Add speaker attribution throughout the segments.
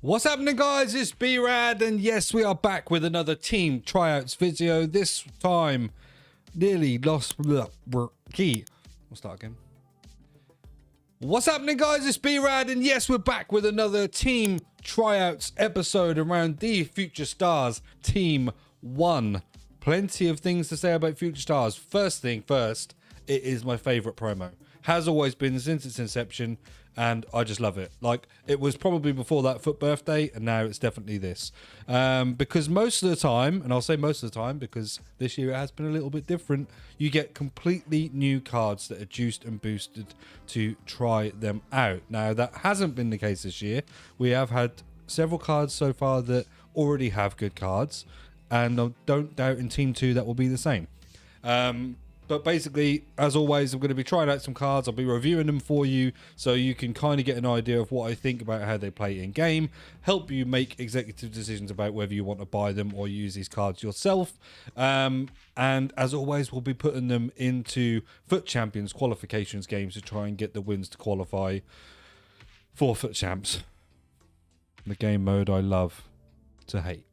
Speaker 1: What's happening, guys? It's B-RAD, and yes, we are back with another team tryouts video. This time, nearly lost key. We'll start again. What's happening, guys? It's B-RAD, and yes, we're back with another team tryouts episode around the Future Stars Team 1. Plenty of things to say about Future Stars. First thing first, it is my favorite promo. Has always been since its inception, and I just love it. Like, it was probably before that Foot birthday, and now it's definitely this. Because most of the time, and I'll say most of the time because this year it has been a little bit different, you get completely new cards that are juiced and boosted to try them out. Now, that hasn't been the case this year. We have had several cards so far that already have good cards, and I don't doubt in Team 2 that will be the same. But basically, as always, I'm going to be trying out some cards. I'll be reviewing them for you so you can kind of get an idea of what I think about how they play in game, help you make executive decisions about whether you want to buy them or use these cards yourself. And as always, we'll be putting them into Foot Champions qualifications games to try and get the wins to qualify for Foot Champs. The game mode I love to hate.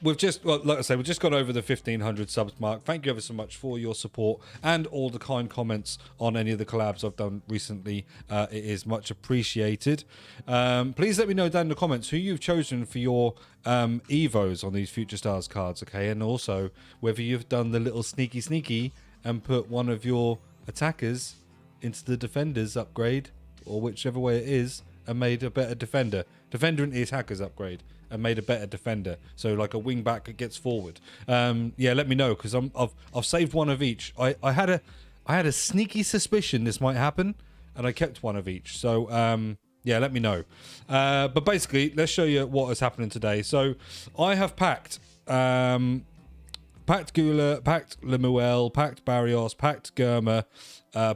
Speaker 1: We've just, well, like I say, we've just got over the 1,500 subs mark. Thank you ever so much for your support and all the kind comments on any of the collabs I've done recently. It is much appreciated. Please let me know down in the comments who you've chosen for your Evos on these Future Stars cards, okay? And also whether you've done the little sneaky and put one of your attackers into the defenders upgrade, or whichever way it is, and made a better defender. Defender into the attackers upgrade. And made a better defender, so like a wing back that gets forward. Yeah, let me know, because I've saved one of each. I had a sneaky suspicion this might happen, and I kept one of each. So yeah, let me know. But basically, let's show you what is happening today. So I have packed Gula, packed Lemuel, packed Barrios, packed Germa,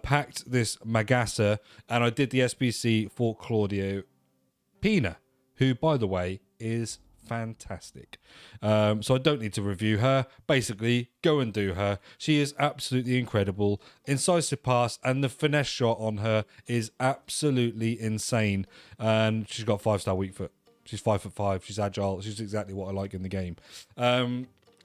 Speaker 1: packed this Magassa, and I did the SBC for Claudio Pina, who, by the way, is fantastic. So I don't need to review her. Basically, go and do her. She is absolutely incredible. Incisive pass, and the finesse shot on her is absolutely insane. And she's got 5-star weak foot. She's 5'5". She's agile. She's exactly what I like in the game.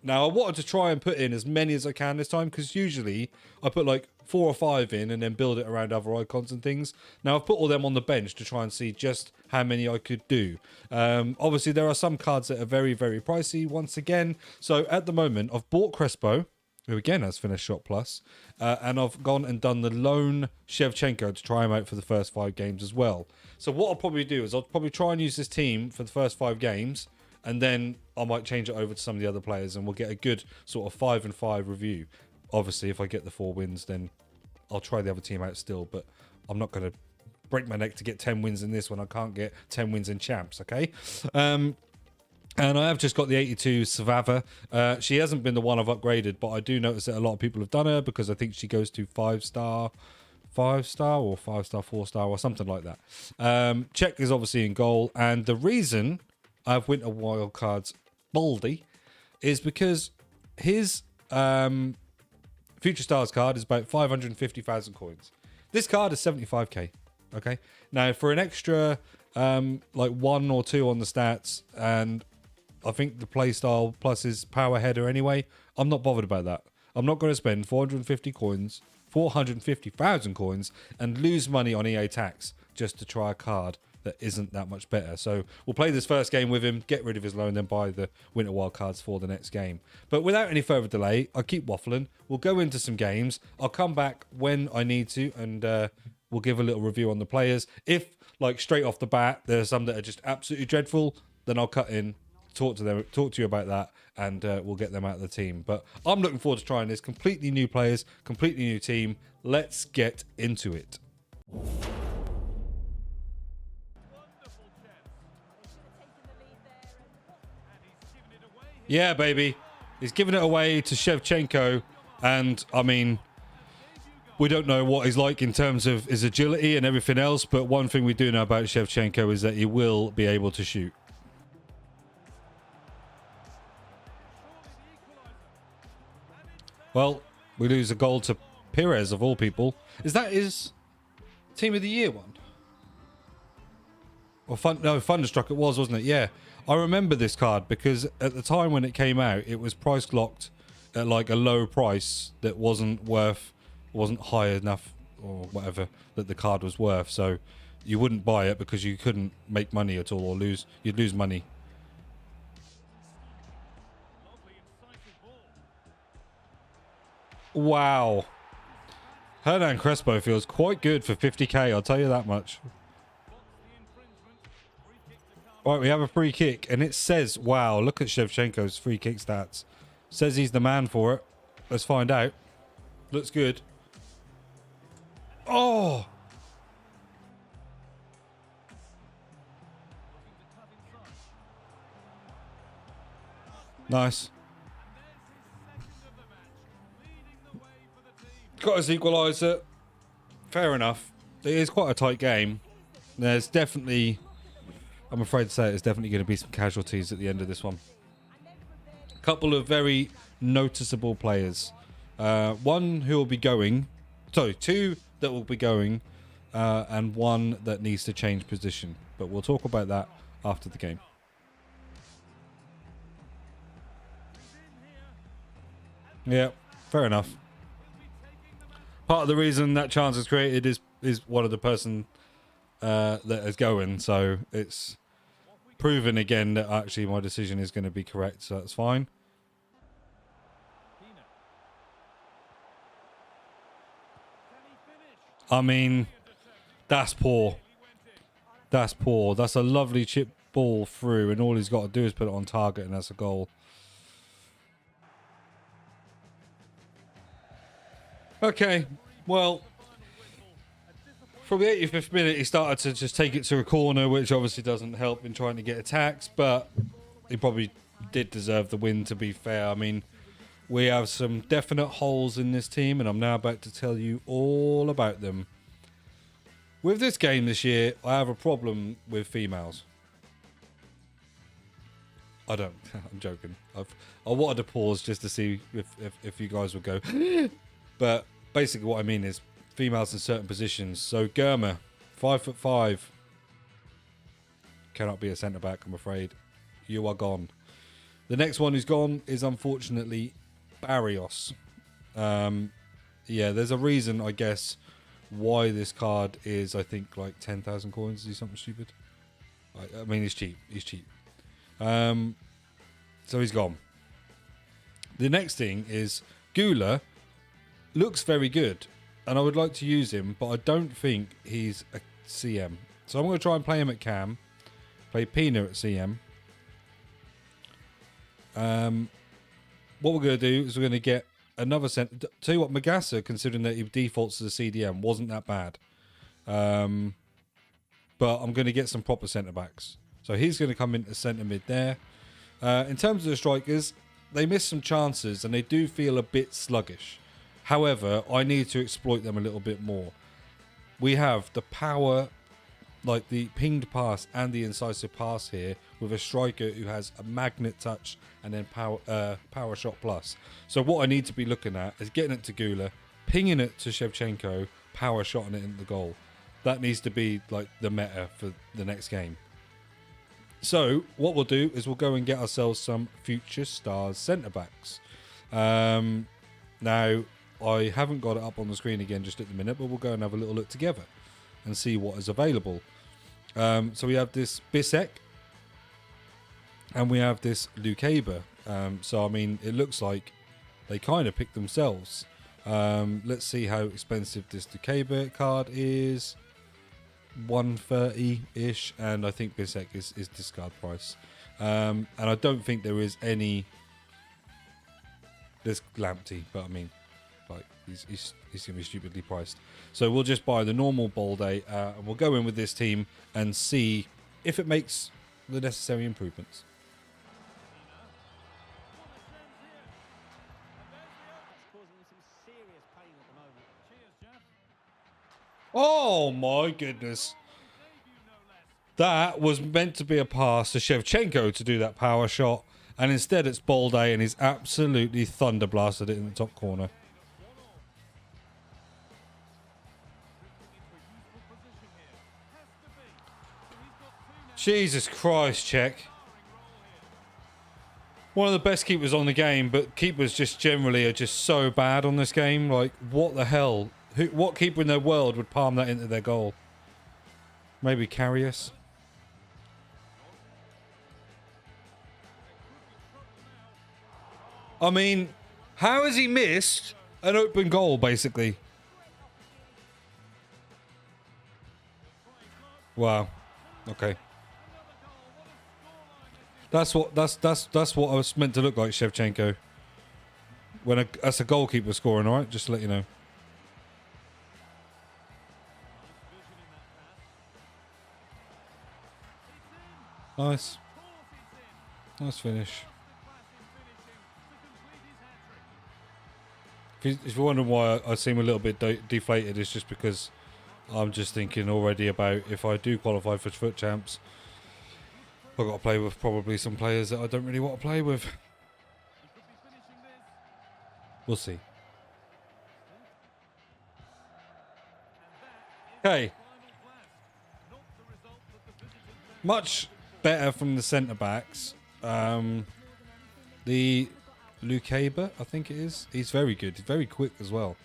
Speaker 1: Now, I wanted to try and put in as many as I can this time, because usually I put like 4 or 5 in and then build it around other icons and things. Now, I've put all them on the bench to try and see just how many I could do. Obviously, there are some cards that are very, very pricey once again. So at the moment, I've bought Crespo, who again has Finesse Shot Plus, and I've gone and done the lone Shevchenko to try him out for the first 5 games as well. So what I'll probably do is I'll probably try and use this team for the first 5 games, and then I might change it over to some of the other players, and we'll get a good sort of 5-5 review. Obviously, if I get the 4 wins, then I'll try the other team out still, but I'm not going to break my neck to get 10 wins in this when I can't get 10 wins in champs, okay? And I have just got the 82 Savava. She hasn't been the one I've upgraded, but I do notice that a lot of people have done her because I think she goes to 5-star or 5-star, 4-star or something like that. Czech is obviously in goal, and the reason I have Winter Wildcards Baldy is because his Future Stars card is about 550,000 coins. This card is 75k. Okay. Now for an extra like 1 or 2 on the stats, and I think the playstyle plus his power header anyway, I'm not bothered about that. I'm not going to spend 450,000 coins and lose money on EA tax just to try a card that isn't that much better. So we'll play this first game with him, get rid of his loan, then buy the Winter Wild cards for the next game. But without any further delay, I keep waffling. We'll go into some games. I'll come back when I need to, and we'll give a little review on the players. If, like, straight off the bat, there's some that are just absolutely dreadful, then I'll cut in, talk to you about that, and we'll get them out of the team. But I'm looking forward to trying this. Completely new players, completely new team. Let's get into it. Yeah, baby. He's giving it away to Shevchenko. And, I mean, we don't know what he's like in terms of his agility and everything else. But one thing we do know about Shevchenko is that he will be able to shoot. Well, we lose a goal to Perez, of all people. Is that his Team of the Year one? Or Thunderstruck it was, wasn't it? Yeah. I remember this card because at the time when it came out, it was price locked at like a low price that wasn't high enough or whatever that the card was worth. So you wouldn't buy it because you couldn't make money at all, or you'd lose money. Wow. Hernan Crespo feels quite good for 50k, I'll tell you that much. Right, we have a free kick, and it says, wow, look at Shevchenko's free kick stats. Says he's the man for it. Let's find out. Looks good. Oh! Nice. Got his equaliser. Fair enough. It is quite a tight game. There's definitely, I'm afraid to say, there's definitely going to be some casualties at the end of this one. A couple of very noticeable players. One who will be going, sorry, two that will be going, and one that needs to change position. But we'll talk about that after the game. Yeah, fair enough. Part of the reason that chance is created is one of the person that is going, so it's proven again that actually my decision is going to be correct, so that's fine. I mean, that's poor. That's poor. That's a lovely chip ball through, and all he's got to do is put it on target, and that's a goal. Okay, well, from the 85th minute, he started to just take it to a corner, which obviously doesn't help in trying to get attacks, but he probably did deserve the win, to be fair. I mean, we have some definite holes in this team, and I'm now about to tell you all about them. With this game this year, I have a problem with females. I don't. I'm joking. I wanted to pause just to see if you guys would go. But basically what I mean is females in certain positions. So Germa, 5'5". Cannot be a centre-back, I'm afraid. You are gone. The next one who's gone is unfortunately Barrios. Yeah, there's a reason, I guess, why this card is, I think, like 10,000 coins. Is he something stupid? I mean, he's cheap. He's cheap. So he's gone. The next thing is Gula. Looks very good, and I would like to use him, but I don't think he's a CM. So I'm going to try and play him at Cam, play Pina at CM. What we're going to do is we're going to get another centre. Tell you what, Magassa, considering that he defaults as a CDM, wasn't that bad. But I'm going to get some proper centre-backs. So he's going to come into centre mid there. In terms of the strikers, they miss some chances, and they do feel a bit sluggish. However, I need to exploit them a little bit more. We have the power, like the pinged pass and the incisive pass here, with a striker who has a magnet touch and then power shot plus. So what I need to be looking at is getting it to Gula, pinging it to Shevchenko, power shotting it into the goal. That needs to be like the meta for the next game. So what we'll do is we'll go and get ourselves some future stars centre-backs. Now, I haven't got it up on the screen again just at the minute, but we'll go and have a little look together and see what is available. So we have this Bisek and we have this Lukeba. So, I mean, it looks like they kind of picked themselves. Let's see how expensive this Lukeba card is. 130-ish, and I think Bisek is discard price. And I don't think there is any... There's Lamptey, but I mean... Like he's going to be stupidly priced. So we'll just buy the normal Bolde, and we'll go in with this team and see if it makes the necessary improvements. Oh my goodness. That was meant to be a pass to Shevchenko to do that power shot, and instead it's Bolde, and he's absolutely thunderblasted it in the top corner. Jesus Christ, Czech. One of the best keepers on the game, but keepers just generally are just so bad on this game. Like, what the hell? What keeper in the world would palm that into their goal? Maybe Karius? I mean, how has he missed an open goal, basically? Wow. Okay. That's what I was meant to look like, Shevchenko. When that's a goalkeeper scoring, all right? Just to let you know. Nice. Nice finish. If you're wondering why I seem a little bit deflated, it's just because I'm just thinking already about if I do qualify for Foot Champs, I've got to play with probably some players that I don't really want to play with. We'll see. Okay. Much better from the centre-backs. The Lukeba, I think it is. He's very good. He's very quick as well.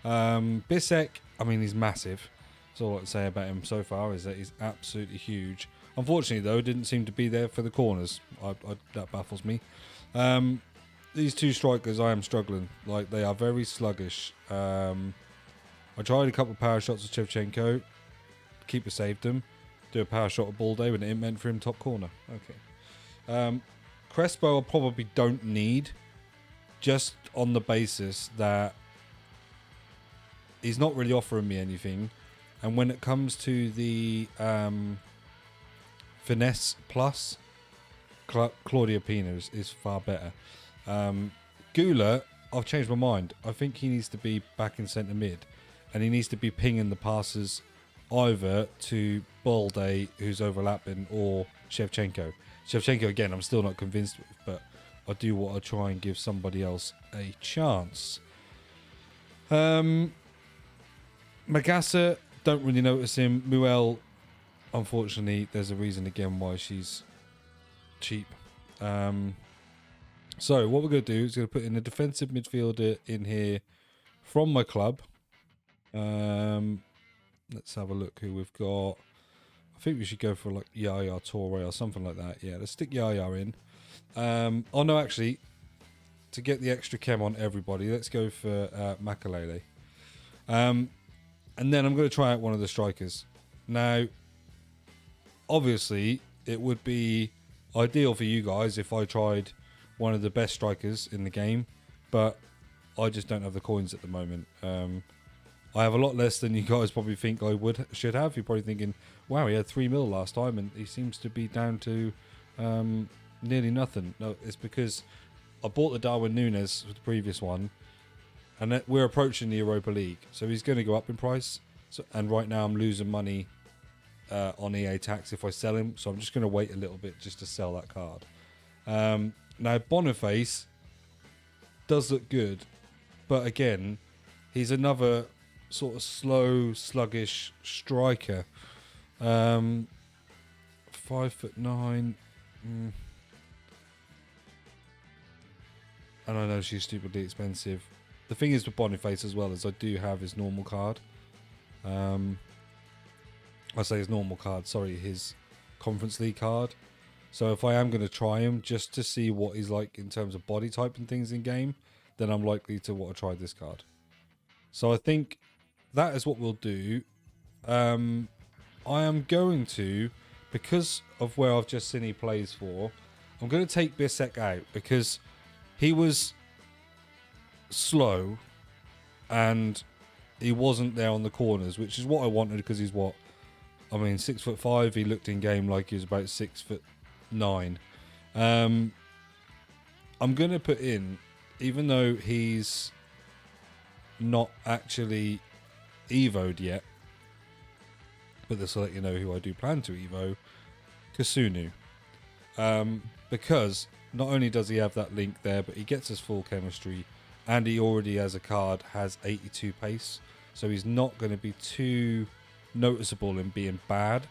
Speaker 1: Bisek, I mean, he's massive. That's all I can say about him so far is that he's absolutely huge. Unfortunately, though, didn't seem to be there for the corners. That baffles me. These two strikers, I am struggling. Like, they are very sluggish. I tried a couple of power shots of Shevchenko. Keeper saved him. Do a power shot of Balde when it meant for him top corner. Okay. Crespo I probably don't need, just on the basis that he's not really offering me anything. And when it comes to the Finesse Plus, Claudia Pina is far better. Gula, I've changed my mind. I think he needs to be back in centre mid, and he needs to be pinging the passes either to Balde, who's overlapping, or Shevchenko. Shevchenko, again, I'm still not convinced with, but I do want to try and give somebody else a chance. Magassa, don't really notice him. Muel, unfortunately, there's a reason again why she's cheap. So what we're going to do is going to put in a defensive midfielder in here from my club. Let's have a look who we've got. I think we should go for like Yaya Toure or something like that. Yeah, let's stick Yaya in. Oh no, actually, to get the extra chem on everybody, let's go for Makalele. And then I'm going to try out one of the strikers. Now, obviously, it would be ideal for you guys if I tried one of the best strikers in the game, but I just don't have the coins at the moment. I have a lot less than you guys probably think I should have. You're probably thinking, wow, he had 3 mil last time and he seems to be down to nearly nothing. No, it's because I bought the Darwin Núñez for the previous one, and we're approaching the Europa League, so he's going to go up in price. So, and right now I'm losing money on EA tax if I sell him, so I'm just going to wait a little bit just to sell that card. Now Boniface does look good, but again, he's another sort of slow, sluggish striker. 5'9". And I know she's stupidly expensive. The thing is with Boniface as well is I do have his normal card. I say his normal card, sorry, his Conference League card. So if I am going to try him just to see what he's like in terms of body type and things in game, then I'm likely to want to try this card. So I think that is what we'll do. I am going to, because of where I've just seen he plays for, I'm going to take Bisek out because he was slow and he wasn't there on the corners, which is what I wanted because he's what? I mean, 6'5". He looked in game like he was about 6'9". I'm going to put in, even though he's not actually evo'd yet, but this will let you know who I do plan to evo, Kasunu. Because not only does he have that link there, but he gets his full chemistry, and he already as a card has 82 pace, so he's not going to be too noticeable in being bad.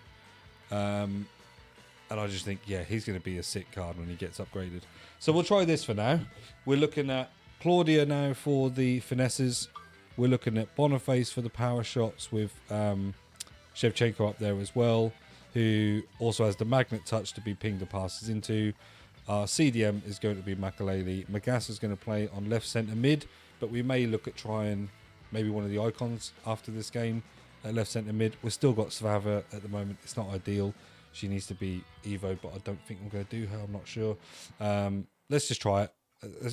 Speaker 1: And I just think, yeah, he's going to be a sick card when he gets upgraded. So we'll try this for now. We're looking at Claudia now for the finesses. We're looking at Boniface for the power shots with Shevchenko up there as well, who also has the magnet touch to be pinged the passes into. Our CDM is going to be Makaleli. Magas is going to play on left centre mid, but we may look at trying maybe one of the icons after this game at left centre mid. We've still got Svava at the moment. It's not ideal. She needs to be Evo, but I don't think I'm going to do her. I'm not sure. Let's just try it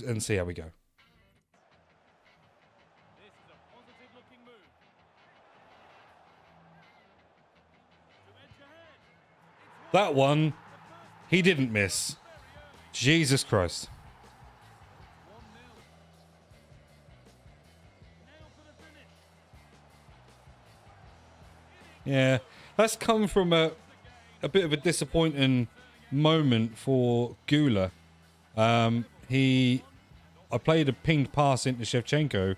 Speaker 1: and see how we go. That one, he didn't miss. Jesus Christ. Yeah, that's come from a bit of a disappointing moment for Gula. I played a pinged pass into Shevchenko,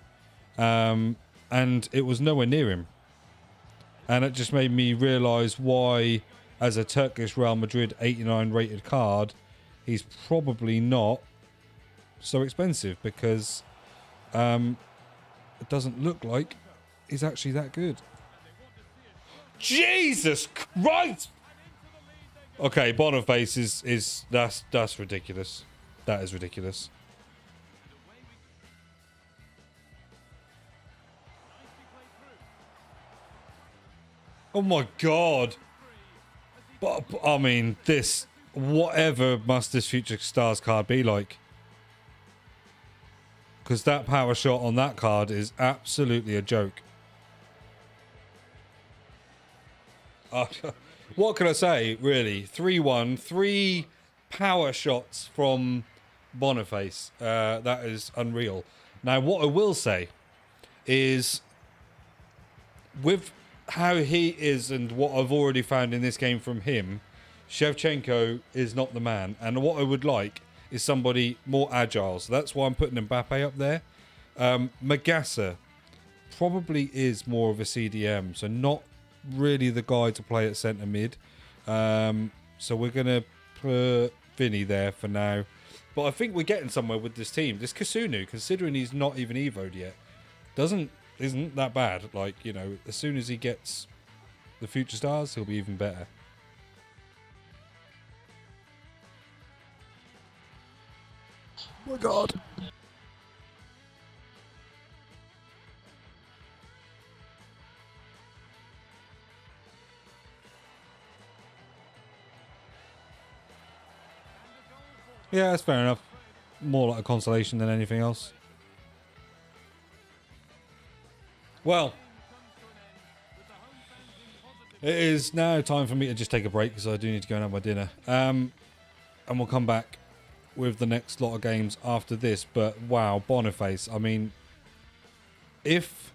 Speaker 1: and it was nowhere near him. And it just made me realise why, as a Turkish Real Madrid 89 rated card, he's probably not so expensive, because it doesn't look like he's actually that good. Jesus Christ! Okay, Boniface is that's ridiculous. That is ridiculous. Oh my God! But I mean, this, whatever must this Future Stars card be like? Because that power shot on that card is absolutely a joke. What can I say, really? 3-1. 3 power shots from Boniface. That is unreal. Now, what I will say is, with how he is and what I've already found in this game from him, Shevchenko is not the man. And what I would like is somebody more agile. So that's why I'm putting Mbappe up there. Magassa probably is more of a CDM, so not really the guy to play at centre mid. So we're going to put Vinny there for now. But I think we're getting somewhere with this team. This Kasunu, considering he's not even evoed yet, isn't that bad. Like, you know, as soon as he gets the Future Stars, he'll be even better. Oh my God. Yeah, that's fair enough. More like a consolation than anything else. Well, it is now time for me to just take a break, because I do need to go and have my dinner. And we'll come back with the next lot of games after this. But wow, Boniface. I mean, if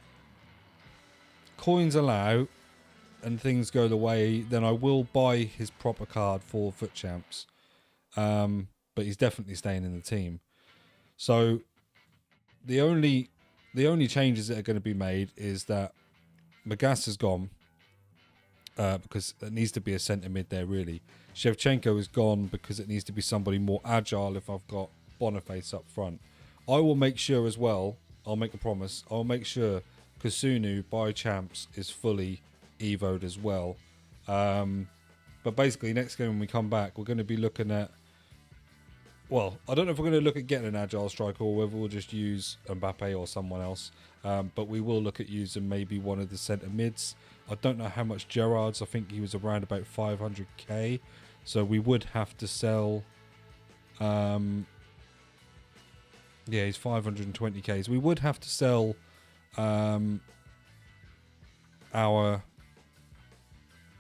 Speaker 1: coins allow and things go the way, then I will buy his proper card for Foot Champs. But he's definitely staying in the team. So the only changes that are going to be made is that Magas is gone, because it needs to be a centre mid there, really. Shevchenko is gone because it needs to be somebody more agile if I've got Boniface up front. I will make sure as well, I'll make a promise, I'll make sure Kasunu by Champs is fully evoed as well. But basically, next game when we come back, we're going to be looking at, well, I don't know if we're going to look at getting an agile striker or whether we'll just use Mbappe or someone else. But we will look at using maybe one of the centre mids. I don't know how much Gerrard's. I think he was around about 500k. So we would have to sell... yeah, he's 520k. So we would have to sell our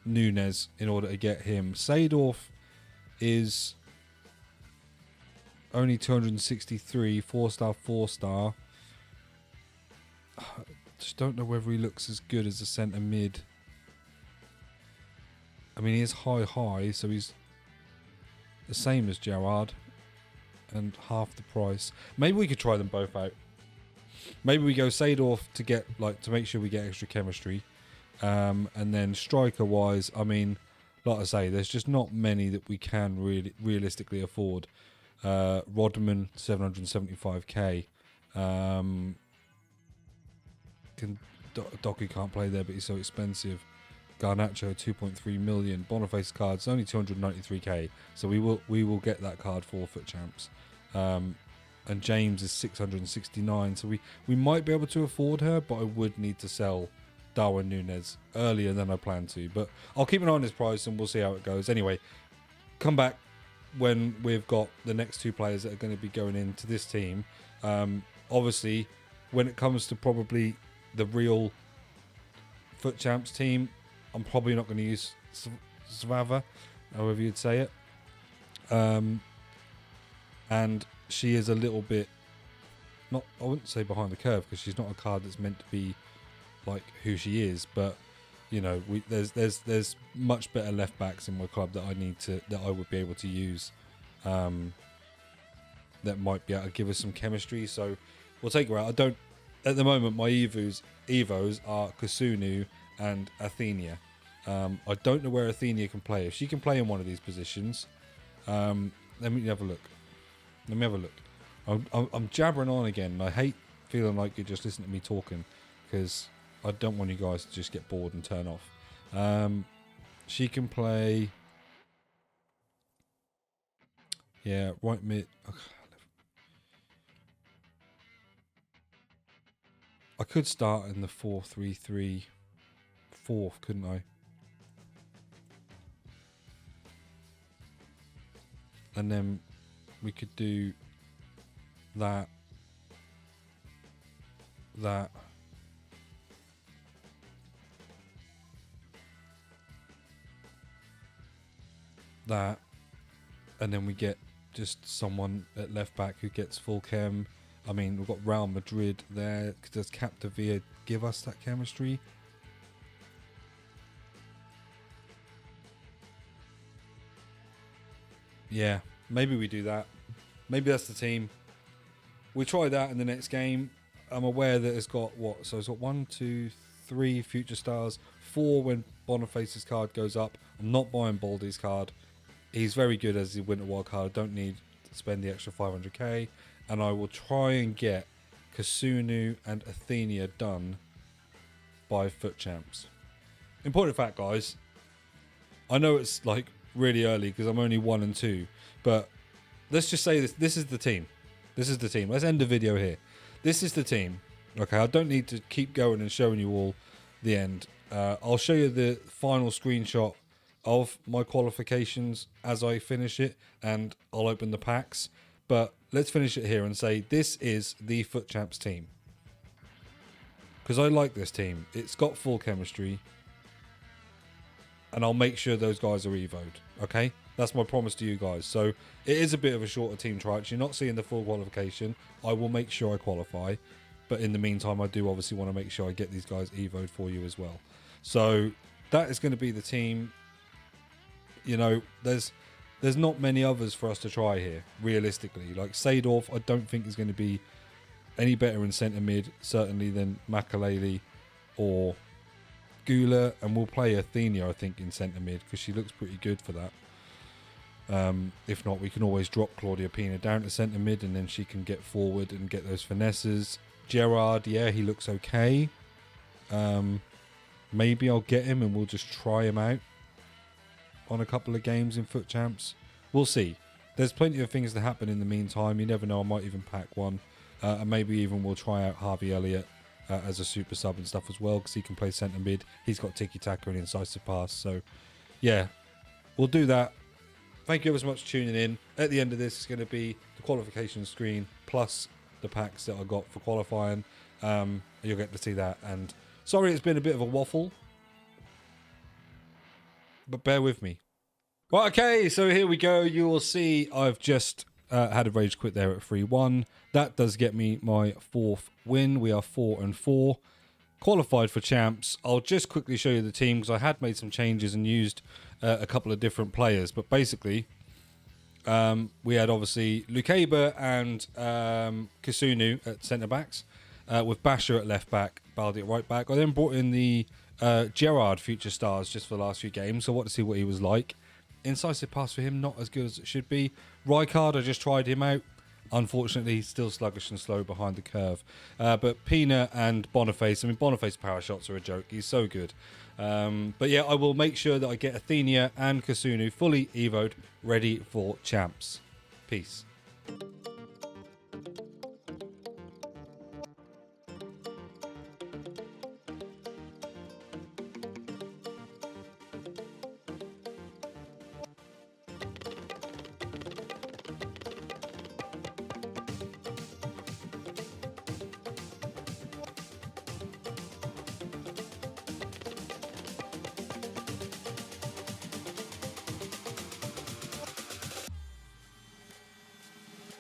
Speaker 1: Nunes in order to get him. Seedorf is only 263, 4-star, 4-star. Just don't know whether he looks as good as a centre mid. I mean, he is high, so he's the same as Gerrard and half the price. Maybe we could try them both out. Maybe we go Seedorf to get, like, to make sure we get extra chemistry. And then striker wise, I mean, like I say, there's just not many that we can really realistically afford. Rodman 775k. Doku can't play there, but he's so expensive. Garnacho 2.3 million. Boniface cards only 293k, so we will get that card for FUT Champs. And James is 669, so we might be able to afford her, but I would need to sell Darwin Núñez earlier than I plan to. But I'll keep an eye on his price and we'll see how it goes. Anyway, come back when we've got the next two players that are going to be going into this team. Obviously, when it comes to probably the real FUT Champs team, I'm probably not going to use Svava, however you'd say it. And she is a little bit, not, I wouldn't say behind the curve, because she's not a card that's meant to be like who she is, but you know, there's much better left backs in my club that I would be able to use, that might be able to give us some chemistry. So we'll take her out. At the moment, my evos are Kusunu and Athenia. I don't know where Athenia can play. If she can play in one of these positions, let me have a look. I'm jabbering on again, and I hate feeling like you're just listening to me talking, because I don't want you guys to just get bored and turn off. She can play, yeah, right mid. Okay. I could start in the 4-3-3 fourth, couldn't I? And then we could do that, and then we get just someone at left back who gets full chem. I mean, we've got Real Madrid there. Does Capdevia give us that chemistry? Yeah, maybe we do that. Maybe that's the team. We try that in the next game. I'm aware that it's got what? So it's got 1, 2, 3 future stars, 4 when Boniface's card goes up. I'm not buying Baldy's card. He's very good as the Winter Wild card. I don't need to spend the extra 500k. And I will try and get Kusunu and Athenia done by FUT Champs. Important fact, guys. I know it's like really early because I'm only 1 and 2. But let's just say this is the team. This is the team. Let's end the video here. This is the team. Okay, I don't need to keep going and showing you all the end. I'll show you the final screenshot of my qualifications as I finish it, and I'll open the packs. But let's finish it here and say this is the FUT Champs team, because I like this team. It's got full chemistry, and I'll make sure those guys are evoed. Okay, that's my promise to you guys. So it is a bit of a shorter team trial. You're not seeing the full qualification. I will make sure I qualify, but in the meantime, I do obviously want to make sure I get these guys evoed for you as well. So that is going to be the team. You know, there's not many others for us to try here, realistically. Like Seedorf, I don't think is going to be any better in centre mid, certainly, than Makaleli or Gula. And we'll play Athenia, I think, in centre mid, because she looks pretty good for that. If not, we can always drop Claudia Pina down to centre mid, and then she can get forward and get those finesses. Gerard, yeah, he looks okay. Maybe I'll get him and we'll just try him out on a couple of games in FUT Champs. We'll see. There's plenty of things to happen in the meantime. You never know, I might even pack one. And maybe even we'll try out Harvey Elliott as a super sub and stuff as well, because he can play centre mid. He's got tiki-taka and incisive pass. So, yeah, we'll do that. Thank you ever so much for tuning in. At the end of this, it's going to be the qualification screen plus the packs that I got for qualifying. You'll get to see that. And sorry it's been a bit of a waffle, but bear with me. Right, okay, so here we go. You will see I've just had a rage quit there at 3-1. That does get me my 4th win. We are 4 and 4. Qualified for champs. I'll just quickly show you the team, because I had made some changes and used a couple of different players. But basically, we had obviously Lukeba and Kusunu at centre-backs, with Basher at left-back, Baldi at right-back. I then brought in the Gerard future stars just for the last few games, so I want to see what he was like. Incisive pass for him, not as good as it should be. Rijkaard, I just tried him out. Unfortunately, he's still sluggish and slow behind the curve. But Pina and Boniface, I mean, Boniface power shots are a joke. He's so good. But yeah, I will make sure that I get Athenia and Kasunu fully evoed, ready for champs. Peace.